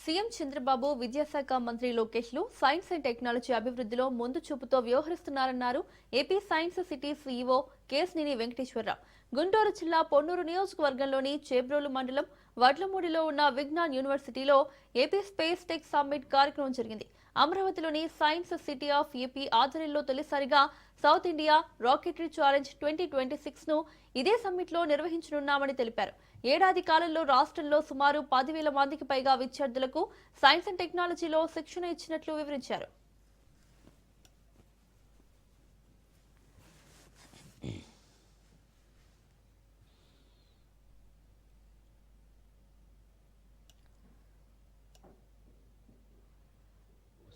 CM Chandrababu విద్యాశాఖ మంత్రి లోకేష్ లు సైన్స్ అండ్ టెక్నాలజీ అభివృద్ధిలో ముందు చూపుతో వ్యవహరిస్తున్నారన్నారు AP science city CEO Keshineni Venkateswara Rao. Guntur జిల్లా పొన్నూరు నియోజకవర్గంలోని చేబ్రోలు మండలం వడ్లమూడిలో ఉన్న విజ్ఞాన్ యూనివర్సిటీలో ఏపీ స్పేస్ టెక్ సమ్మిట్ కార్యక్రమం జరిగింది. అమరావతిలోని సైన్స్ సిటీ ఆఫ్ ఏపీ ఆధ్వర్యంలో తొలిసారిగా సౌత్ ఇండియా రాకెటరీ ఛాలెంజ్ 2026 ను ఇదే సమ్మిట్ లో నిర్వహించనున్నామని తెలిపారు. ఏడాది కాలంలో రాష్ట్రంలో సుమారు 10,000 మందికి పైగా విద్యార్థులకు సైన్స్ అండ్ టెక్నాలజీలో శిక్షణ ఇచ్చినట్లు వివరించారు.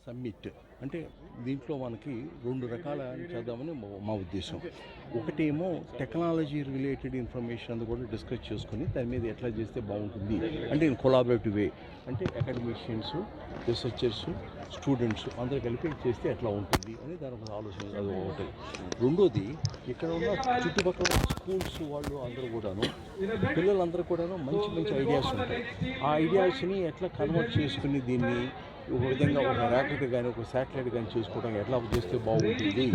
సమ్మిట్ అంటే దీంట్లో మనకి రెండు రకాల చేద్దామని మా ఉద్దేశం. ఒకటేమో టెక్నాలజీ రిలేటెడ్ ఇన్ఫర్మేషన్ అంతా కూడా డిస్కస్ చేసుకుని దాని మీద ఎట్లా చేస్తే బాగుంటుంది అంటే కొలాబరేటివ్ వే, అంటే అకాడమిషియన్స్, రీసెర్చర్స్, స్టూడెంట్స్ అందరూ కలిపి చేస్తే ఎట్లా ఉంటుంది అని దాని ఒక ఆలోచన. అది ఒకటి. రెండోది ఇక్కడ ఉన్న చుట్టుపక్కల స్కూల్స్ వాళ్ళు అందరూ కూడాను పిల్లలందరూ కూడాను మంచి మంచి ఐడియాస్ ఉంటాయి. ఆ ఐడియాస్ని ఎట్లా కన్వర్ట్ చేసుకుని దీన్ని ఒక విధంగా ఒక ర్యాకెట్ కానీ ఒక శాటిలైట్ కానీ చేసుకోవడం ఎట్లా చేస్తే బాగుంటుంది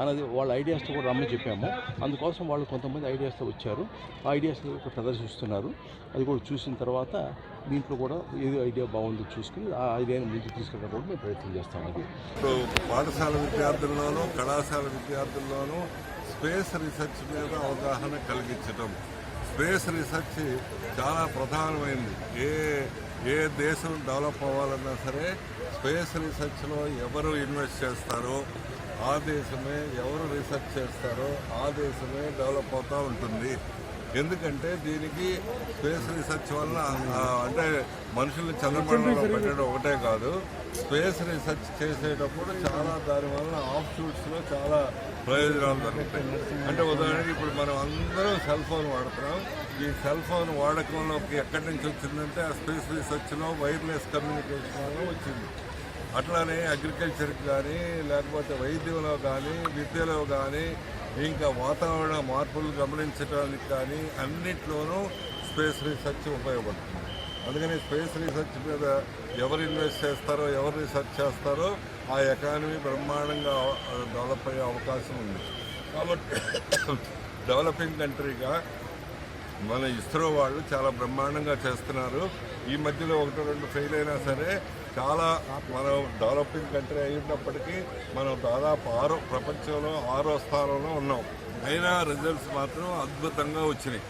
అన్నది వాళ్ళ ఐడియాస్తో కూడా రమ్మని చెప్పాము. అందుకోసం వాళ్ళు కొంతమంది ఐడియాస్తో వచ్చారు. ఆ ఐడియాస్ని ప్రదర్శిస్తున్నారు. అది కూడా చూసిన తర్వాత దీంట్లో కూడా ఏదో ఐడియా బాగుందో చూసుకుని ఆ ఐడియాని ముందుకు తీసుకెళ్ళడం కూడా మేము ప్రయత్నం చేస్తాం. అది ఇప్పుడు పాఠశాల విద్యార్థుల్లోనూ కళాశాల విద్యార్థుల్లోనూ స్పేస్ రీసెర్చ్ మీద అవగాహన కలిగించడం. స్పేస్ రీసెర్చ్ చాలా ప్రధానమైంది. ఏ దేశం డెవలప్ అవ్వాలన్నా సరే స్పేస్ రీసెర్చ్లో ఎవరు ఇన్వెస్ట్ చేస్తారో ఆ దేశమే, ఎవరు రీసెర్చ్ చేస్తారో ఆ దేశమే డెవలప్ అవుతూ ఉంటుంది. ఎందుకంటే దీనికి స్పేస్ రీసెర్చ్ వల్ల అంటే మనుషుల్ని చంద్రమండలంలో పెట్టడం ఒకటే కాదు, స్పేస్ రీసెర్చ్ చేసేటప్పుడు చాలా దానివల్ల ఆఫ్ షూట్స్లో చాలా ప్రయోజనాలు జరుగుతాయి. అంటే ఉదాహరణకి ఇప్పుడు మనం అందరం సెల్ ఫోన్ వాడుతున్నాం. ఈ సెల్ ఫోన్ వాడకంలోకి ఎక్కడి నుంచి వచ్చిందంటే ఆ స్పేస్ రీసెర్చ్లో వైర్లెస్ కమ్యూనికేషన్ వల్ల వచ్చింది. అట్లానే అగ్రికల్చర్కి కానీ లేకపోతే వైద్యంలో కానీ విద్యలో కానీ ఇంకా వాతావరణ మార్పులు గమనించడానికి కానీ అన్నిట్లోనూ స్పేస్ రీసెర్చ్ ఉపయోగపడుతుంది. అందుకని స్పేస్ రీసెర్చ్ మీద ఎవరు ఇన్వెస్ట్ చేస్తారో, ఎవరు రీసెర్చ్ చేస్తారో ఆ ఎకానమీ బ్రహ్మాండంగా డెవలప్ అయ్యే అవకాశం ఉంది. కాబట్టి డెవలపింగ్ కంట్రీగా మన ఇస్రో వాళ్ళు చాలా బ్రహ్మాండంగా చేస్తున్నారు. ఈ మధ్యలో 1-2 ఫెయిల్ అయినా సరే చాలా మనం డెవలపింగ్ కంట్రీ అయినప్పటికీ మనం దాదాపు ప్రపంచంలో 6వ స్థానంలో ఉన్నాం. అయినా రిజల్ట్స్ మాత్రం అద్భుతంగా వచ్చినాయి.